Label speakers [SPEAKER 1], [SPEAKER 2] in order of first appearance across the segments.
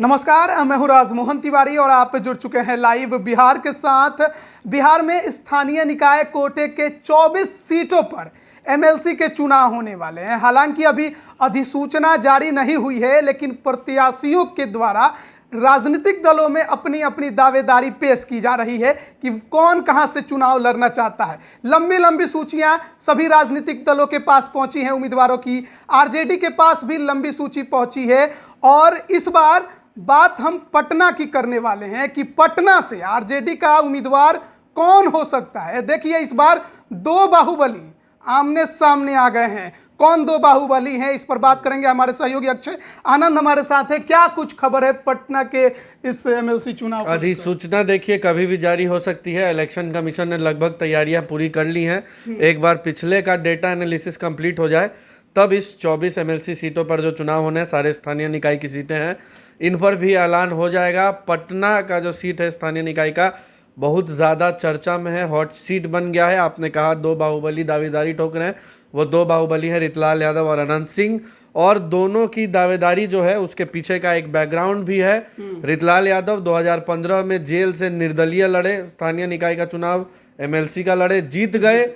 [SPEAKER 1] नमस्कार, मैं हूं राजमोहन तिवारी और आप जुड़ चुके हैं लाइव बिहार के साथ। बिहार में स्थानीय निकाय कोटे के 24 सीटों पर एमएलसी के चुनाव होने वाले हैं। हालांकि अभी अधिसूचना जारी नहीं हुई है, लेकिन प्रत्याशियों के द्वारा राजनीतिक दलों में अपनी अपनी दावेदारी पेश की जा रही है कि कौन कहां से चुनाव लड़ना चाहता है। लंबी लंबी सूचियां सभी राजनीतिक दलों के पास पहुंची हैं उम्मीदवारों की। आरजेडी के पास भी लंबी सूची पहुंची है और इस बार बात हम पटना की करने वाले हैं कि पटना से आरजेडी का उम्मीदवार कौन हो सकता है। देखिए, इस बार दो बाहुबली आमने सामने आ गए हैं। कौन दो बाहुबली हैं, इस पर बात करेंगे। हमारे सहयोगी अक्षय आनंद हमारे साथ है। क्या कुछ खबर है पटना के इस एमएलसी चुनाव को?
[SPEAKER 2] अधिसूचना देखिए कभी भी जारी हो सकती है। इलेक्शन कमीशन ने लगभग तैयारियां पूरी कर ली हैं। एक बार पिछले का डेटा एनालिसिस कंप्लीट हो जाए तब इस 24 एमएलसी सीटों पर जो चुनाव होने हैं, सारे स्थानीय निकाय की सीटें हैं, इन पर भी ऐलान हो जाएगा। पटना का जो सीट है स्थानीय निकाय का, बहुत ज़्यादा चर्चा में है, हॉट सीट बन गया है। आपने कहा दो बाहुबली दावेदारी ठोक रहे हैं, वो दो बाहुबली हैं रितलाल यादव और अनंत सिंह। और दोनों की दावेदारी जो है उसके पीछे का एक बैकग्राउंड भी है। रितलाल यादव 2015 में जेल से निर्दलीय लड़े, स्थानीय निकाय का चुनाव एमएलसी का लड़े, जीत गए,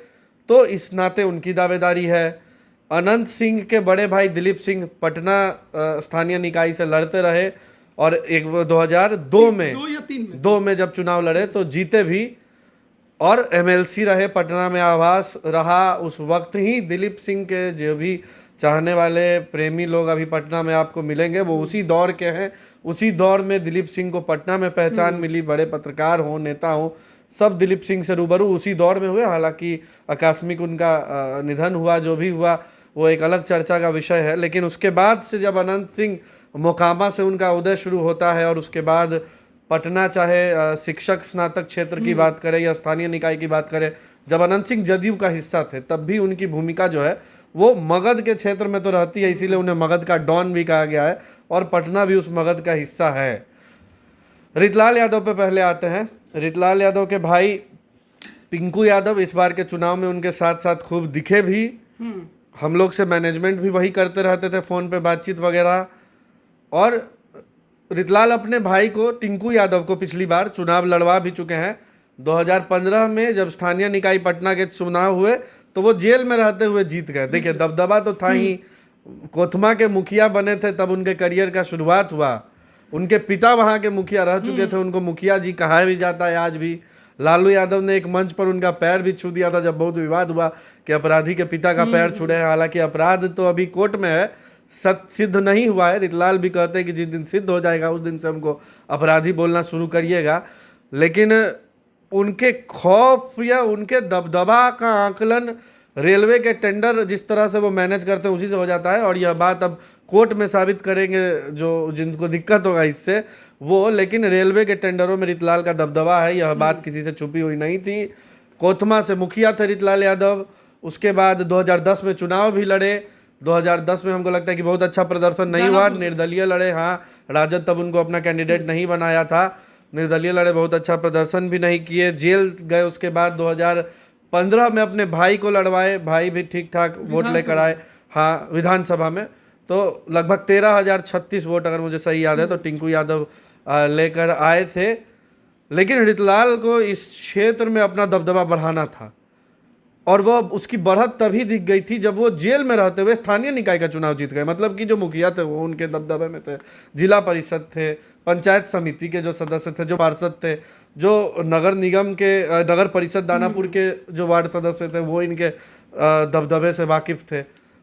[SPEAKER 2] तो इस नाते उनकी दावेदारी है। अनंत सिंह के बड़े भाई दिलीप सिंह पटना स्थानीय निकाय से लड़ते रहे और 2002 में दो में जब चुनाव लड़े तो जीते भी और एमएलसी रहे, पटना में आवास रहा। उस वक्त ही दिलीप सिंह के जो भी चाहने वाले प्रेमी लोग अभी पटना में आपको मिलेंगे, वो उसी दौर के हैं। उसी दौर में दिलीप सिंह को पटना में पहचान मिली, बड़े पत्रकार हो, नेता हो, सब दिलीप सिंह से रूबरू उसी दौर में हुए। हालांकि आकस्मिक उनका निधन हुआ, जो भी हुआ वो एक अलग चर्चा का विषय है। लेकिन उसके बाद से जब अनंत सिंह मोकामा से उनका उदय शुरू होता है और उसके बाद पटना, चाहे शिक्षक स्नातक क्षेत्र की बात करें या स्थानीय निकाय की बात करें, जब अनंत सिंह जदयू का हिस्सा थे तब भी उनकी भूमिका जो है वो मगध के क्षेत्र में तो रहती है, इसीलिए उन्हें मगध का डॉन भी कहा गया है और पटना भी उस मगध का हिस्सा है। रितलाल यादव पे पहले आते हैं। रितलाल यादव के भाई पिंकू यादव इस बार के चुनाव में उनके साथ साथ खूब दिखे भी। हम लोग से मैनेजमेंट भी वही करते रहते थे, फ़ोन पे बातचीत वगैरह। और रितलाल अपने भाई को, टिंकू यादव को, पिछली बार चुनाव लड़वा भी चुके हैं। 2015 में जब स्थानीय निकाय पटना के चुनाव हुए तो वो जेल में रहते हुए जीत गए। देखिए, दबदबा तो था ही। कोतमा के मुखिया बने थे तब उनके करियर का शुरुआत हुआ। उनके पिता वहाँ के मुखिया रह चुके थे, उनको मुखिया जी कहा भी जाता है आज भी। लालू यादव ने एक मंच पर उनका पैर भी छू दिया था जब बहुत विवाद हुआ कि अपराधी के पिता का पैर छू रहे हैं। हालांकि अपराध तो अभी कोर्ट में है, सिद्ध नहीं हुआ है। रितलाल भी कहते हैं कि जिस दिन सिद्ध हो जाएगा उस दिन से हमको अपराधी बोलना शुरू करिएगा। लेकिन उनके खौफ या उनके दबदबा का आकलन रेलवे के टेंडर जिस तरह से वो मैनेज करते हैं उसी से हो जाता है। और यह बात अब कोर्ट में साबित करेंगे जो जिनको दिक्कत होगा इससे वो। लेकिन रेलवे के टेंडरों में रितलाल का दबदबा है, यह बात किसी से छुपी हुई नहीं थी। कोतमा से मुखिया थे रितलाल यादव। उसके बाद 2010 में चुनाव भी लड़े। 2010 में हमको लगता है कि बहुत अच्छा प्रदर्शन नहीं हुआ, निर्दलीय लड़े। हाँ, राजद तब उनको अपना कैंडिडेट नहीं बनाया था, निर्दलीय लड़े, बहुत अच्छा प्रदर्शन भी नहीं किए, जेल गए। उसके बाद 2015 में अपने भाई को लड़वाए, भाई भी ठीक ठाक वोट लेकर आए। हाँ, विधानसभा में तो लगभग 13,036 वोट, अगर मुझे सही याद है, तो टिंकू यादव लेकर आए थे। लेकिन रितलाल को इस क्षेत्र में अपना दबदबा बढ़ाना था और वो उसकी बढ़त तभी दिख गई थी जब वो जेल में रहते हुए स्थानीय निकाय का चुनाव जीत गए। मतलब कि जो मुखिया थे वो उनके दबदबे में थे, जिला परिषद थे, पंचायत समिति के जो सदस्य थे, जो पार्षद थे, जो नगर निगम के नगर परिषद दानापुर के जो वार्ड सदस्य थे, वो इनके दबदबे से वाकिफ थे।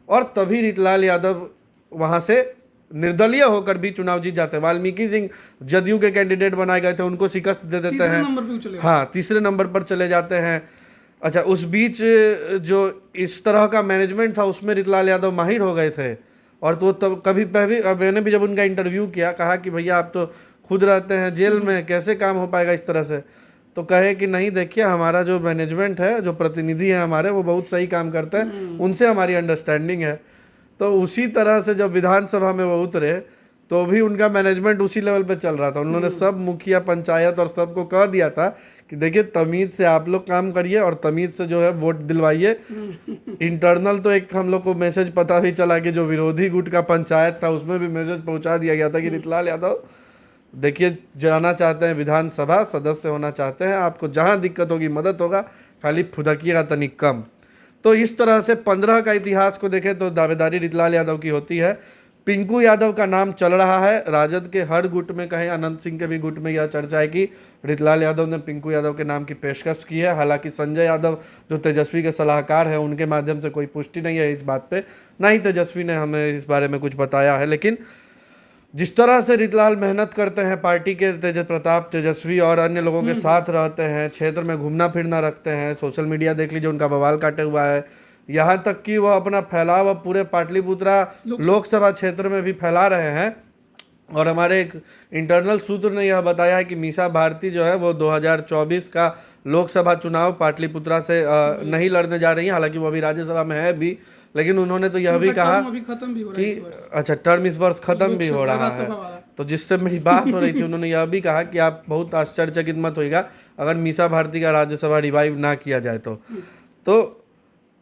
[SPEAKER 2] और तभी रितलाल यादव वहाँ से निर्दलीय होकर भी चुनाव जीत जाते हैं। वाल्मीकि सिंह जदयू के कैंडिडेट बनाए गए थे, उनको शिकस्त दे देते हैं। हाँ, तीसरे नंबर पर चले जाते हैं। अच्छा, उस बीच जो इस तरह का मैनेजमेंट था उसमें रितलाल यादव माहिर हो गए थे। और तो तब मैंने भी जब उनका इंटरव्यू किया, कहा कि भैया आप तो खुद रहते हैं जेल में, कैसे काम हो पाएगा इस तरह से? तो कहे कि नहीं, देखिए हमारा जो मैनेजमेंट है, जो प्रतिनिधि हैं हमारे, वो बहुत सही काम करते हैं, उनसे हमारी अंडरस्टैंडिंग है। तो उसी तरह से जब विधानसभा में वो उतरे तो भी उनका मैनेजमेंट उसी लेवल पे चल रहा था। उन्होंने सब मुखिया, पंचायत और सबको कह दिया था कि देखिए तमीज से आप लोग काम करिए और तमीज से जो है वोट दिलवाइए। इंटरनल तो एक हम लोग को मैसेज पता भी चला कि जो विरोधी गुट का पंचायत था उसमें भी मैसेज पहुंचा दिया गया था कि रितलाल यादव देखिए, जाना चाहते हैं विधानसभा सदस्य होना चाहते हैं, आपको जहां दिक्कत होगी मदद होगा, खाली फुदकिएगा तनिक कम। तो इस तरह से 15 का इतिहास को देखें तो दावेदारी रितलाल यादव की होती है। पिंकू यादव का नाम चल रहा है, राजद के हर गुट में, कहें अनंत सिंह के भी गुट में यह चर्चा है कि रितलाल यादव ने पिंकू यादव के नाम की पेशकश की है। हालांकि संजय यादव जो तेजस्वी के सलाहकार हैं, उनके माध्यम से कोई पुष्टि नहीं है इस बात पे, ना ही तेजस्वी ने हमें इस बारे में कुछ बताया है। लेकिन जिस तरह से रितलाल मेहनत करते हैं, पार्टी के तेज प्रताप, तेजस्वी और अन्य लोगों के साथ रहते हैं, क्षेत्र में घूमना फिरना रखते हैं, सोशल मीडिया देख लीजिए उनका बवाल काटे हुआ है, यहाँ तक कि वह अपना फैलाव अब पूरे पाटलिपुत्रा लोकसभा क्षेत्र में भी फैला रहे हैं। और हमारे एक इंटरनल सूत्र ने यह बताया है कि मीसा भारती जो है वो 2024 का लोकसभा चुनाव पाटलिपुत्रा से नहीं लड़ने जा रही है। हालांकि वो अभी राज्यसभा में है भी, लेकिन उन्होंने तो यह भी कहा कि अच्छा, टर्म इस वर्ष खत्म भी हो रहा है। तो जिससे मेरी बात हो रही थी, उन्होंने यह भी कहा कि आप बहुत आश्चर्यचकित मत होइएगा अगर मीसा भारती का राज्यसभा रिवाइव ना किया जाए तो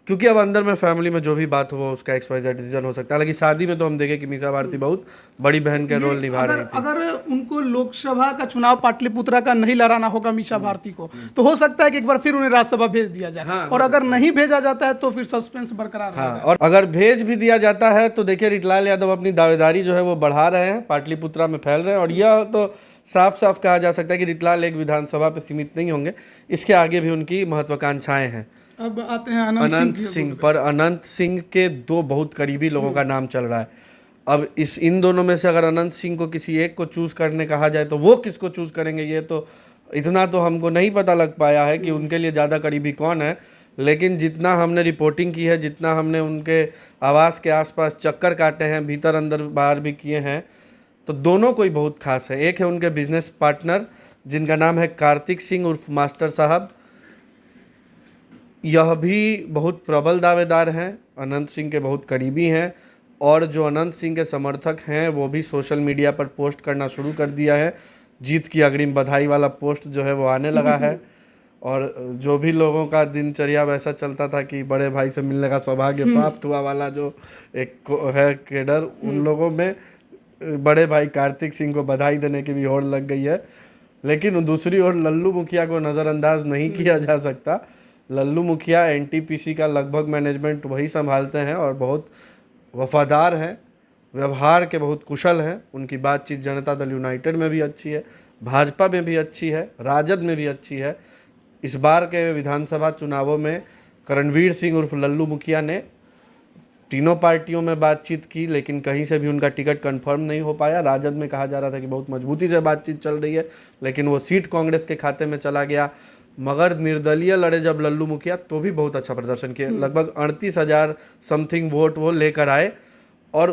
[SPEAKER 2] क्योंकि अब अंदर में फैमिली में जो भी बात हो उसका XYZ डिसीजन हो सकता है। हालांकि शादी में तो हम देखें कि मीसा भारती बहुत बड़ी बहन के रोल निभा रही थी।
[SPEAKER 1] अगर उनको लोकसभा का चुनाव पाटलिपुत्रा का नहीं लड़ाना होगा मीसा भारती को, तो हो सकता है कि एक बार फिर उन्हें राज्यसभा भेज दिया जाए।
[SPEAKER 2] हाँ,
[SPEAKER 1] और अगर नहीं भेजा जाता है तो फिर सस्पेंस बरकरार
[SPEAKER 2] हाँ, और अगर भेज भी दिया जाता है तो देखिए रितलाल यादव अपनी दावेदारी जो है वो बढ़ा रहे हैं, पाटलिपुत्रा में फैल रहे हैं। और यह तो साफ साफ कहा जा सकता है कि रितलाल एक विधानसभा पे सीमित नहीं होंगे, इसके आगे भी उनकी महत्वाकांक्षाएं हैं।
[SPEAKER 1] अब आते हैं
[SPEAKER 2] अनंत सिंह पर। अनंत सिंह के दो बहुत करीबी लोगों का नाम चल रहा है। अब इन दोनों में से अगर अनंत सिंह को किसी एक को चूज करने कहा जाए तो वो किसको चूज करेंगे, ये तो इतना तो हमको नहीं पता लग पाया है कि उनके लिए ज़्यादा करीबी कौन है। लेकिन जितना हमने रिपोर्टिंग की है, जितना हमने उनके आवास के आसपास चक्कर काटे हैं, भीतर अंदर बाहर भी किए हैं, तो दोनों कोई बहुत खास है। एक है उनके बिजनेस पार्टनर जिनका नाम है कार्तिक सिंह उर्फ मास्टर साहब, यह भी बहुत प्रबल दावेदार हैं, अनंत सिंह के बहुत करीबी हैं। और जो अनंत सिंह के समर्थक हैं वो भी सोशल मीडिया पर पोस्ट करना शुरू कर दिया है। जीत की अग्रिम बधाई वाला पोस्ट जो है वो आने लगा है। और जो भी लोगों का दिनचर्या वैसा चलता था कि बड़े भाई से मिलने का सौभाग्य प्राप्त हुआ वाला जो एक है केडर, उन लोगों में बड़े भाई कार्तिक सिंह को बधाई देने की भी होड़ लग गई है। लेकिन दूसरी ओर लल्लू मुखिया को नज़रअंदाज नहीं किया जा सकता। लल्लू मुखिया NTPC का लगभग मैनेजमेंट वही संभालते हैं और बहुत वफादार हैं, व्यवहार के बहुत कुशल हैं। उनकी बातचीत जनता दल यूनाइटेड में भी अच्छी है, भाजपा में भी अच्छी है, राजद में भी अच्छी है। इस बार के विधानसभा चुनावों में करणवीर सिंह उर्फ लल्लू मुखिया ने तीनों पार्टियों में बातचीत की, लेकिन कहीं से भी उनका टिकट कंफर्म नहीं हो पाया। राजद में कहा जा रहा था कि बहुत मजबूती से बातचीत चल रही है, लेकिन वो सीट कांग्रेस के खाते में चला गया। मगर निर्दलीय लड़े जब लल्लू मुखिया तो भी बहुत अच्छा प्रदर्शन किए, लगभग 38,000 समथिंग वोट वो लेकर आए। और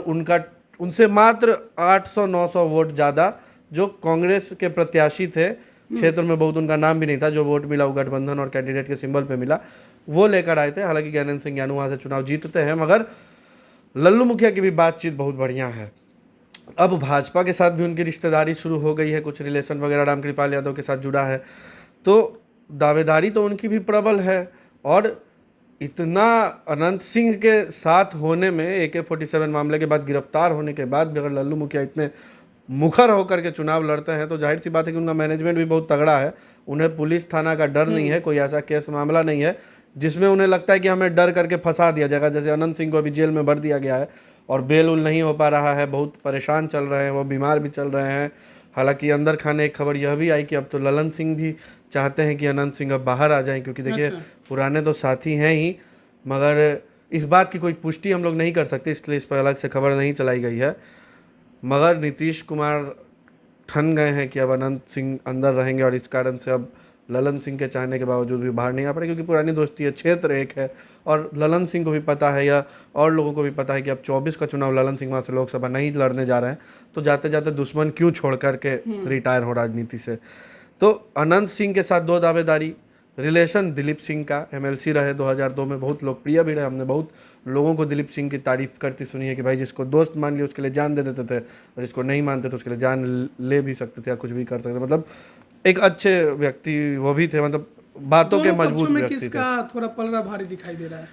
[SPEAKER 2] उनसे मात्र 800-900 वोट ज़्यादा जो कांग्रेस के प्रत्याशी थे, क्षेत्र में बहुत उनका नाम भी नहीं था, जो वोट मिला वो गठबंधन और कैंडिडेट के सिंबल पे मिला, वो लेकर आए थे। हालांकि ज्ञानेंद्र सिंह ज्ञानू वहाँ से चुनाव जीतते हैं, मगर लल्लू मुखिया की भी बातचीत बहुत बढ़िया है। अब भाजपा के साथ भी उनकी रिश्तेदारी शुरू हो गई है, कुछ रिलेशन वगैरह रामकृपाल यादव के साथ जुड़ा है, तो दावेदारी तो उनकी भी प्रबल है। और इतना अनंत सिंह के साथ होने में, AK-47 मामले के बाद गिरफ्तार होने के बाद भी अगर लल्लू मुखिया इतने मुखर होकर के चुनाव लड़ते हैं तो जाहिर सी बात है कि उनका मैनेजमेंट भी बहुत तगड़ा है। उन्हें पुलिस थाना का डर नहीं है, कोई ऐसा केस मामला नहीं है जिसमें उन्हें लगता है कि हमें डर करके फंसा दिया जाएगा। जैसे अनंत सिंह को अभी जेल में भर दिया गया है और बेल उल नहीं हो पा रहा है, बहुत परेशान चल रहे हैं, वो बीमार भी चल रहे हैं। हालांकि अंदर खाने एक खबर यह भी आई कि अब तो ललन सिंह भी चाहते हैं कि अनंत सिंह अब बाहर आ जाएं, क्योंकि देखिए पुराने तो साथी हैं ही, मगर इस बात की कोई पुष्टि हम लोग नहीं कर सकते, इसलिए इस पर अलग से खबर नहीं चलाई गई है। मगर नीतीश कुमार ठन गए हैं कि अब अनंत सिंह अंदर रहेंगे और इस कारण से अब ललन सिंह के चाहने के बावजूद भी बाहर नहीं आ पड़े, क्योंकि पुरानी दोस्ती है, क्षेत्र एक है। और ललन सिंह को भी पता है, या और लोगों को भी पता है कि अब 24 का चुनाव ललन सिंह वहाँ से लोकसभा नहीं लड़ने जा रहे हैं, तो जाते जाते दुश्मन क्यों छोड़ करके रिटायर हो राजनीति से। तो अनंत सिंह के साथ दो दावेदारी। रिलेशन दिलीप सिंह का, MLC रहे 2002 में, बहुत लोकप्रिय भी रहे। हमने बहुत लोगों को दिलीप सिंह की तारीफ करती सुनी है कि भाई जिसको दोस्त मान लिया उसके लिए जान दे देते थे, और जिसको नहीं मानते तो उसके लिए जान ले भी सकते थे या कुछ भी कर सकते थे। मतलब एक अच्छे व्यक्ति वो भी थे, मतलब बातों के मजबूत व्यक्ति थे।
[SPEAKER 1] किसका थोड़ा पलड़ा भारी दिखाई दे रहा है?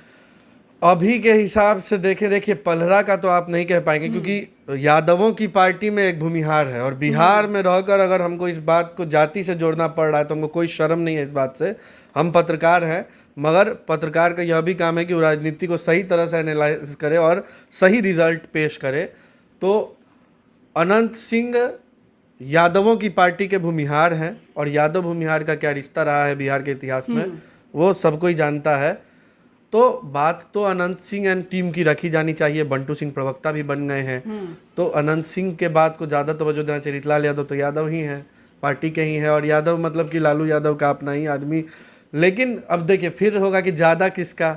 [SPEAKER 2] अभी के हिसाब से देखिए पलहरा का तो आप नहीं कह पाएंगे, क्योंकि यादवों की पार्टी में एक भूमिहार है, और बिहार में रहकर अगर हमको इस बात को जाति से जोड़ना पड़ रहा है तो हमको कोई शर्म नहीं है इस बात से। हम पत्रकार हैं, मगर पत्रकार का यह भी काम है कि वो राजनीति को सही तरह से एनालाइज करे और सही रिजल्ट पेश करे। तो अनंत सिंह यादवों की पार्टी के भूमिहार हैं, और यादव भूमिहार का क्या रिश्ता रहा है बिहार के इतिहास में वो सब कोई जानता है। तो बात तो अनंत सिंह एंड टीम की रखी जानी चाहिए। बंटू सिंह प्रवक्ता भी बन गए हैं, तो अनंत सिंह के बात को ज़्यादा तवज्जो देना चाहिए। रितलाल यादव तो यादव ही हैं, पार्टी के ही हैं, और यादव मतलब कि लालू यादव का अपना ही आदमी। लेकिन अब देखिए फिर होगा कि ज़्यादा किसका,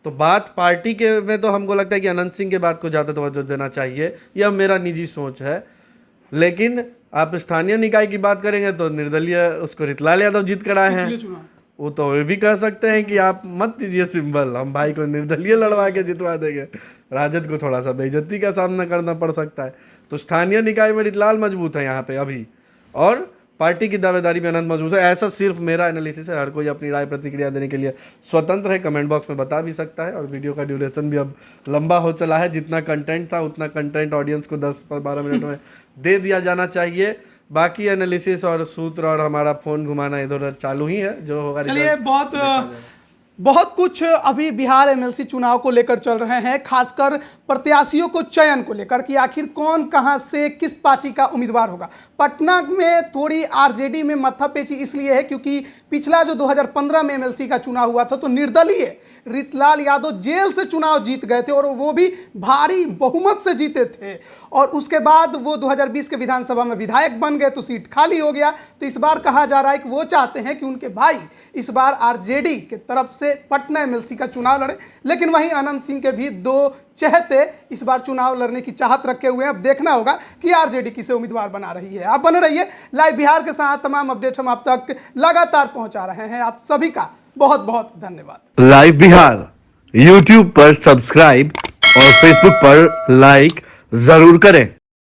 [SPEAKER 2] तो बात पार्टी के में तो हमको लगता है कि अनंत सिंह के बात को ज़्यादा तवज्जो देना चाहिए, यह मेरा निजी सोच है। लेकिन आप स्थानीय निकाय की बात करेंगे तो निर्दलीय उसको रितलाल यादव जीत कर आए हैं। वो तो ये भी कह सकते हैं कि आप मत दीजिए सिंबल, हम भाई को निर्दलीय लड़वा के जितवा देंगे। राजद को थोड़ा सा बेइज्जती का सामना करना पड़ सकता है। तो स्थानीय निकाय में रितलाल मजबूत है यहाँ पे अभी, और पार्टी की दावेदारी में अनंत मजबूत है। ऐसा सिर्फ मेरा एनालिसिस है, हर कोई अपनी राय प्रतिक्रिया देने के लिए स्वतंत्र है, कमेंट बॉक्स में बता भी सकता है। और वीडियो का ड्यूरेशन भी अब लंबा हो चला है, जितना कंटेंट था उतना कंटेंट ऑडियंस को 10-12 मिनट में दे दिया जाना चाहिए। बाकी एनालिसिस और सूत्र और हमारा फोन घुमाना इधर उधर चालू ही है, जो होगा।
[SPEAKER 1] चलिए, बहुत कुछ अभी बिहार एमएलसी चुनाव को लेकर चल रहे हैं, खासकर प्रत्याशियों को चयन को लेकर कि आखिर कौन कहां से किस पार्टी का उम्मीदवार होगा। पटना में थोड़ी आरजेडी में माथापेची इसलिए है क्योंकि पिछला जो 2015 में एमएलसी का चुनाव हुआ था तो निर्दलीय रितलाल यादव जेल से चुनाव जीत गए थे, और वो भी भारी बहुमत से जीते थे। और उसके बाद वो 2020 के विधानसभा में विधायक बन गए तो सीट खाली हो गया। तो इस बार कहा जा रहा है कि वो चाहते हैं कि उनके भाई इस बार आरजेडी के तरफ से पटना एमएलसी का चुनाव लड़े। लेकिन वहीं अनंत सिंह के भी 2 चहेते इस बार चुनाव लड़ने की चाहत रखे हुए हैं। अब देखना होगा कि आरजेडी किसे उम्मीदवार बना रही है। आप बने रहिए लाइव बिहार के साथ, तमाम अपडेट हम आप तक लगातार पहुंचा रहे हैं। आप सभी का बहुत बहुत धन्यवाद।
[SPEAKER 3] लाइव बिहार YouTube पर सब्सक्राइब और Facebook पर लाइक जरूर करें।